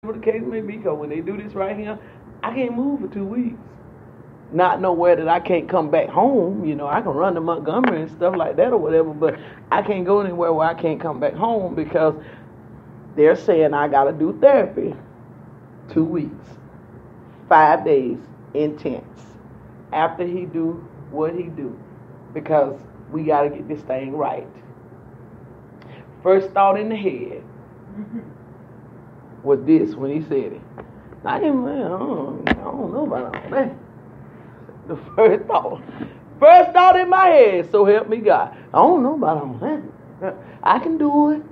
whatever the case may be, because when they do this right here, I can't move for 2 weeks. Not nowhere that I can't come back home. I can run to Montgomery and stuff like that or whatever, but I can't go anywhere where I can't come back home because they're saying I got to do therapy 2 weeks, 5 days, intense, after he do what he do, because we got to get this thing right. First thought in the head was this when he said it. I don't know about all that. The first thought in my head, so help me God. I don't know about all that. I can do it.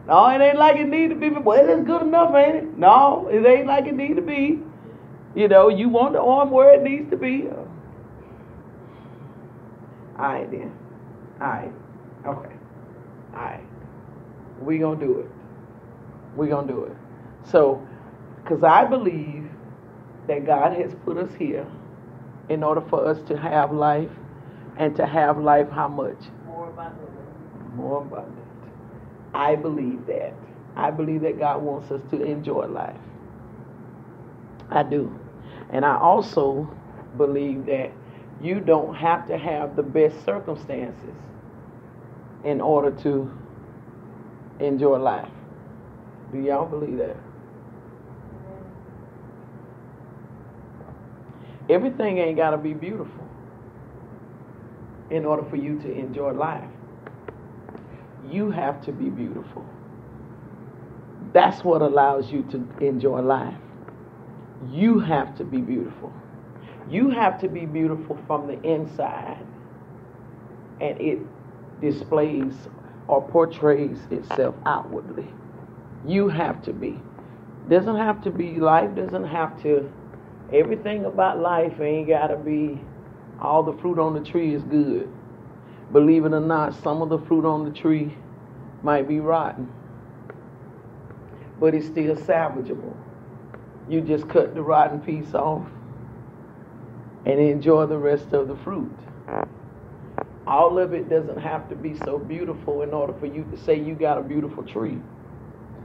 No, it ain't like it need to be, but well, it's good enough, ain't it? No, it ain't like it need to be. You want the arm where it needs to be. All right then. All right. Okay. All right. We gonna do it. We gonna do it. So, because I believe that God has put us here in order for us to have life, and to have life how much? More abundant. More abundant. I believe that. I believe that God wants us to enjoy life. I do. And I also believe that you don't have to have the best circumstances in order to enjoy life. Do y'all believe that? Everything ain't got to be beautiful in order for you to enjoy life. You have to be beautiful. That's what allows you to enjoy life. You have to be beautiful. You have to be beautiful from the inside, and it displays or portrays itself outwardly. You have to be. Doesn't have to be, life doesn't have to, everything about life ain't got to be, all the fruit on the tree is good. Believe it or not, some of the fruit on the tree might be rotten, but it's still salvageable. You just cut the rotten piece off and enjoy the rest of the fruit. All of it doesn't have to be so beautiful in order for you to say you got a beautiful tree.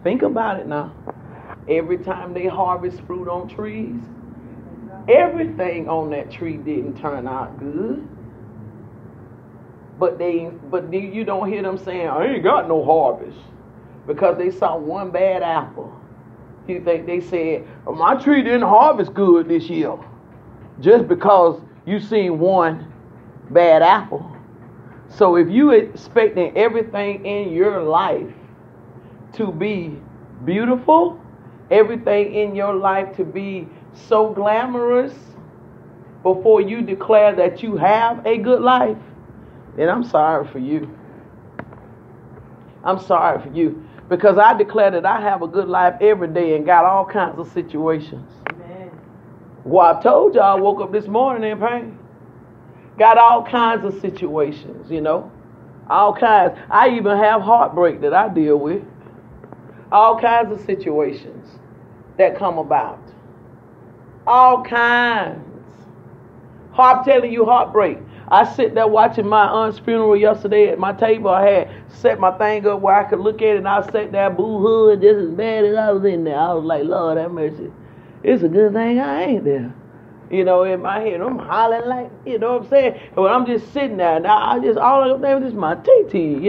Think about it now. Every time they harvest fruit on trees, everything on that tree didn't turn out good. But you don't hear them saying, I ain't got no harvest, because they saw one bad apple. You think they said, oh, my tree didn't harvest good this year, just because you seen one bad apple. So if you expecting everything in your life to be beautiful, everything in your life to be so glamorous before you declare that you have a good life, then I'm sorry for you. I'm sorry for you. Because I declare that I have a good life every day and got all kinds of situations. Amen. Well, I told y'all I woke up this morning in pain. Got all kinds of situations, All kinds. I even have heartbreak that I deal with. All kinds of situations that come about. All kinds. I'm telling you, heartbreak. I sit there watching my aunt's funeral yesterday at my table. I had set my thing up where I could look at it, and I sat there boo-hooing just as bad as I was in there. I was like, Lord have mercy. It's a good thing I ain't there. In my head, I'm hollering like, what I'm saying? But I'm just sitting there. Now, all I think is my TT,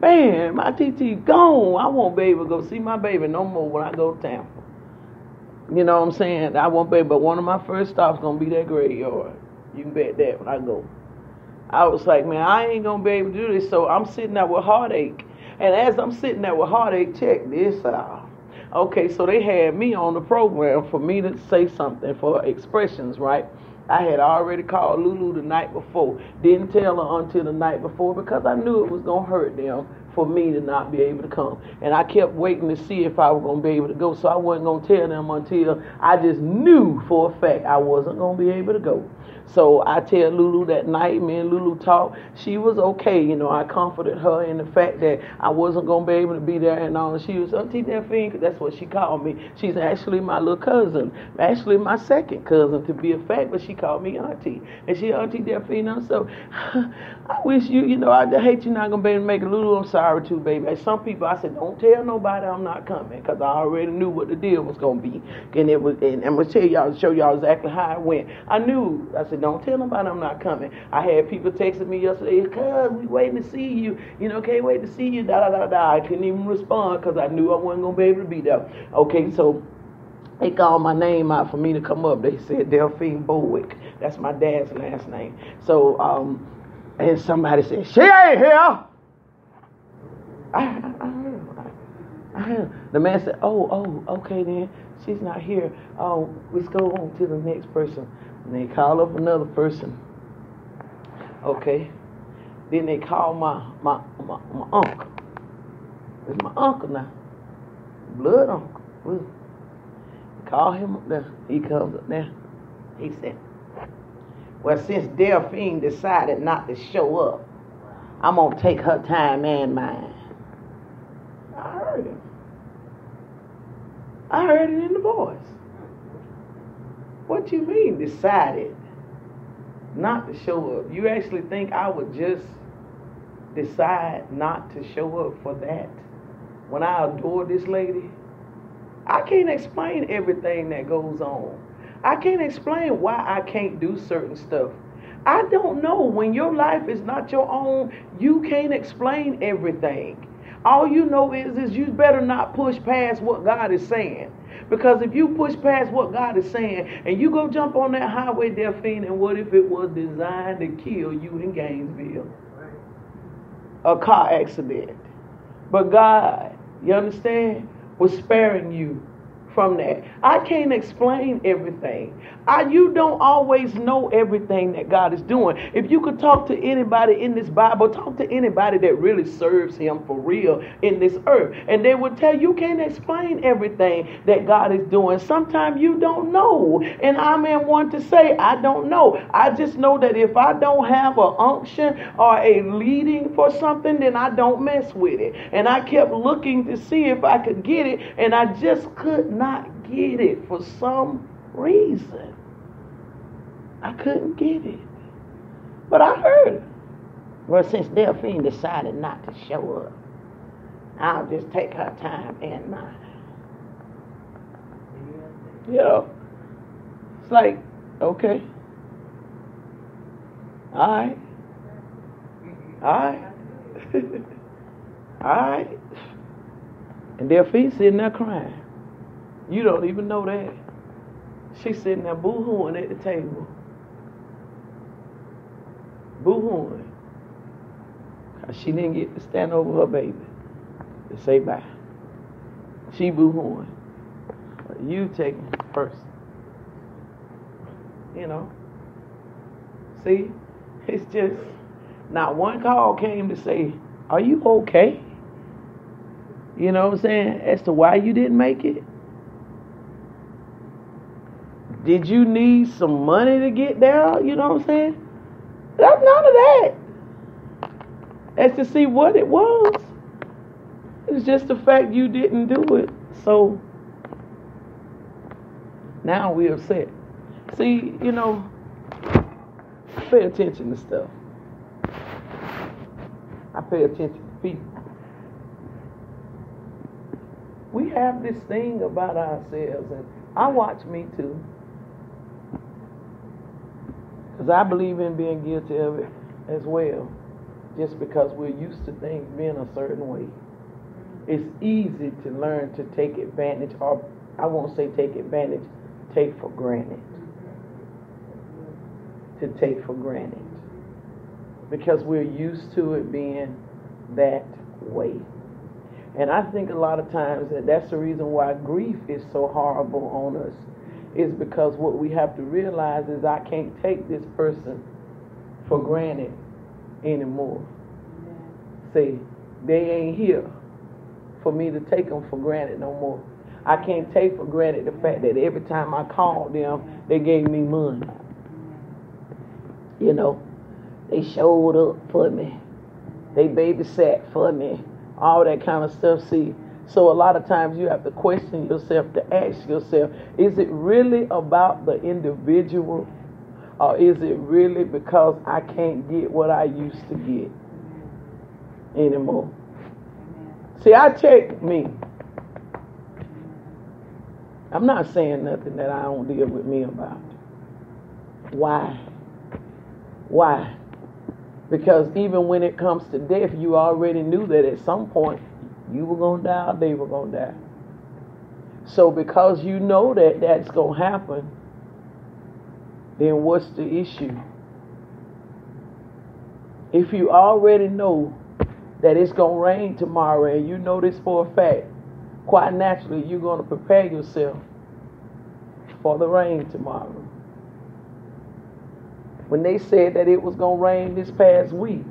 Man, my TT gone. I won't be able to go see my baby no more when I go to Tampa. You know what I'm saying? I won't be able, but one of my first stops going to be that graveyard. You can bet that when I go. I was like, man, I ain't going to be able to do this. So I'm sitting there with heartache. And as I'm sitting there with heartache, check this out. Okay, so they had me on the program for me to say something for expressions, right? I had already called Lulu the night before. Didn't tell her until the night before because I knew it was going to hurt them for me to not be able to come. And I kept waiting to see if I was going to be able to go. So I wasn't going to tell them until I just knew for a fact I wasn't going to be able to go. So I tell Lulu that night, me and Lulu talked. She was okay. I comforted her in the fact that I wasn't going to be able to be there and all. She was, Auntie Delphine, because that's what she called me. She's actually my little cousin, actually my second cousin to be a fact, but she called me Auntie. And she, Auntie Delphine, so I wish you, I hate you not going to be able to make it, Lulu. I'm sorry. sorry too, baby. And some people, I said, don't tell nobody I'm not coming, because I already knew what the deal was going to be. And I'm going to tell y'all, show y'all exactly how it went. I knew. I said, don't tell nobody I'm not coming. I had people texting me yesterday, cuz, we waiting to see you. Can't wait to see you, da-da-da-da. I couldn't even respond because I knew I wasn't going to be able to be there. Okay, so they called my name out for me to come up. They said Delphine Bowick. That's my dad's last name. So, and somebody said, she ain't here. I heard. The man said, oh, okay then. She's not here. Oh, let's go on to the next person. And they call up another person. Okay. Then they call my uncle. It's my uncle now. Blood uncle. Blood. Call him up there. He comes up there. He said, well, since Delphine decided not to show up, I'm going to take her time and mine. I heard him. I heard it in the voice. What you mean decided not to show up? You actually think I would just decide not to show up for that when I adore this lady? I can't explain everything that goes on. I can't explain why I can't do certain stuff. I don't know. When your life is not your own, you can't explain everything. All you know is you better not push past what God is saying. Because if you push past what God is saying and you go jump on that highway, Delphine, and what if it was designed to kill you in Gainesville? A car accident. But God, you understand, was sparing you from that. I can't explain everything. You don't always know everything that God is doing. If you could talk to anybody in this Bible, talk to anybody that really serves him for real in this earth, and they would tell you can't explain everything that God is doing. Sometimes you don't know, and I'm in one to say I don't know. I just know that if I don't have an unction or a leading for something, then I don't mess with it. And I kept looking to see if I could get it, and I just could not get it for some reason. I couldn't get it. But I heard it. Well, since Delphine decided not to show up, I'll just take her time and mine. It's like, okay. All right. And Delphine sitting there crying. You don't even know that. She's sitting there boo-hooing at the table. Boo-hooing. Because she didn't get to stand over her baby to say bye. She boo-hooing. But you taking first. See? It's just, not one call came to say, are you okay? You know what I'm saying? As to why you didn't make it. Did you need some money to get there? You know what I'm saying? That's none of that. As to see what it was. It's just the fact you didn't do it. So now we're upset. See, pay attention to stuff. I pay attention to people. We have this thing about ourselves, and I watch me too. Because I believe in being guilty of it as well. Just because we're used to things being a certain way. It's easy to learn to take advantage, or I won't say take advantage, take for granted. To take for granted. Because we're used to it being that way. And I think a lot of times that's the reason why grief is so horrible on us. Is because what we have to realize is I can't take this person for granted anymore. See, they ain't here for me to take them for granted no more. I can't take for granted the fact that every time I called them, they gave me money. They showed up for me. They babysat for me. All that kind of stuff. See, so a lot of times you have to question yourself, to ask yourself, is it really about the individual, or is it really because I can't get what I used to get anymore? See, I check me. I'm not saying nothing that I don't deal with me about. Why? Why? Because even when it comes to death, you already knew that at some point you were going to die or they were going to die. So because you know that that's going to happen, then what's the issue? If you already know that it's going to rain tomorrow and you know this for a fact, quite naturally you're going to prepare yourself for the rain tomorrow. When they said that it was going to rain this past week,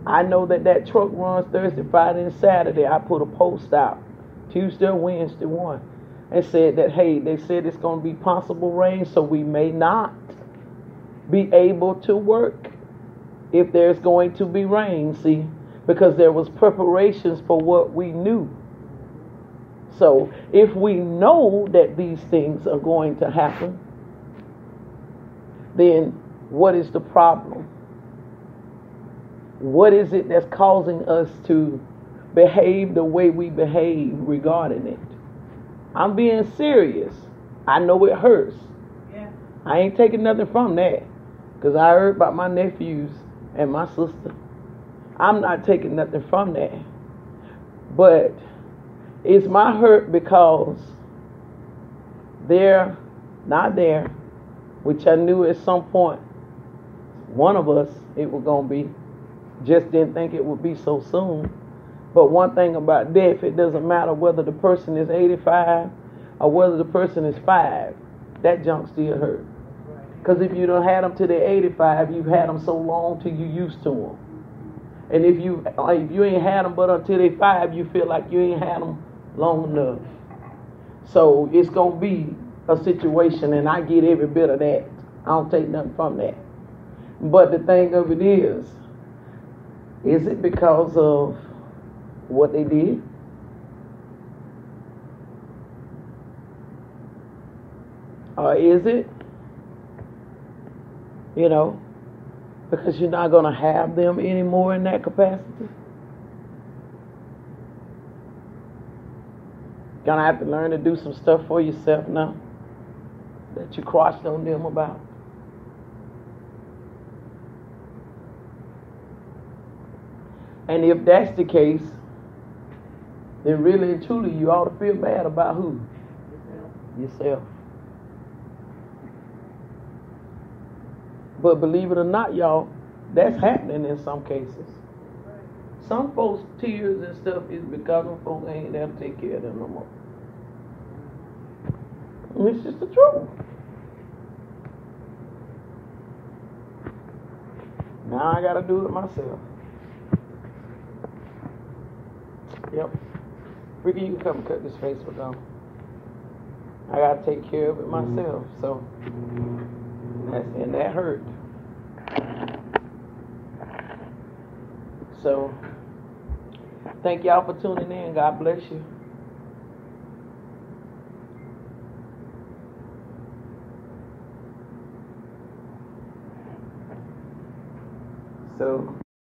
I know that truck runs Thursday, Friday, and Saturday. I put a post out, Tuesday or Wednesday one, and said that, hey, they said it's going to be possible rain, so we may not be able to work if there's going to be rain, see, because there was preparations for what we knew. So if we know that these things are going to happen, then what is the problem? What is it that's causing us to behave the way we behave regarding it? I'm being serious. I know it hurts. Yeah. I ain't taking nothing from that, because I heard about my nephews and my sister. I'm not taking nothing from that. But it's my hurt because they're not there, which I knew at some point, one of us, it was going to be. Just didn't think it would be so soon. But one thing about death, it doesn't matter whether the person is 85 or whether the person is 5. That junk still hurt. Because if you don't had them till they're 85, you've had them so long till you used to them. And if you ain't had them but until they're 5, you feel like you ain't had them long enough. So it's going to be a situation, and I get every bit of that. I don't take nothing from that. But the thing of it is it because of what they did? Or is it, because you're not going to have them anymore in that capacity? Going to have to learn to do some stuff for yourself now that you crushed on them about. And if that's the case, then really and truly you ought to feel bad about who? Yourself. But believe it or not, y'all, that's happening in some cases. Some folks' tears and stuff is because them folks ain't there to take care of them no more. And it's just the truth. Now I gotta do it myself. Yep. Ricky, you can come and cut this Facebook off. I gotta take care of it myself. So that hurt. So thank y'all for tuning in. God bless you. So